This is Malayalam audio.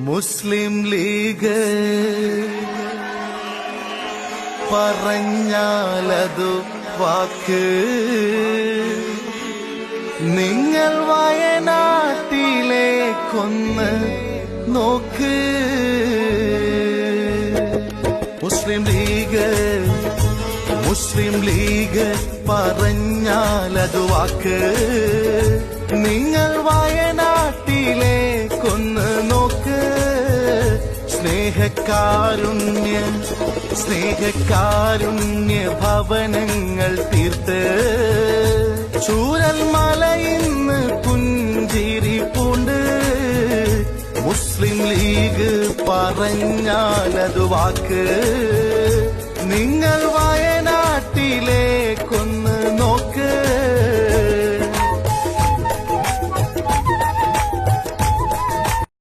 മുസ്ലിം ലീഗ് പറഞ്ഞാലതു വാക്ക്, നിങ്ങൾ വയനാട്ടിലേക്കൊന്ന് നോക്ക്. മുസ്ലിം ലീഗ് പറഞ്ഞാലതു വാക്ക്, നിങ്ങൾ വയനാട്ടിലേക്കൊന്ന് നോക്ക്. സ്നേഹകാരുണ്യ ഭവനങ്ങൾ തീർത്ത് ചൂരൽ മലയിന്ന് പുഞ്ചിരി പൂണ്ട്. മുസ്ലിം ലീഗ് പറഞ്ഞാലതു വാക്ക്, നിങ്ങൾ വയനാട്ടിലേക്കൊന്ന്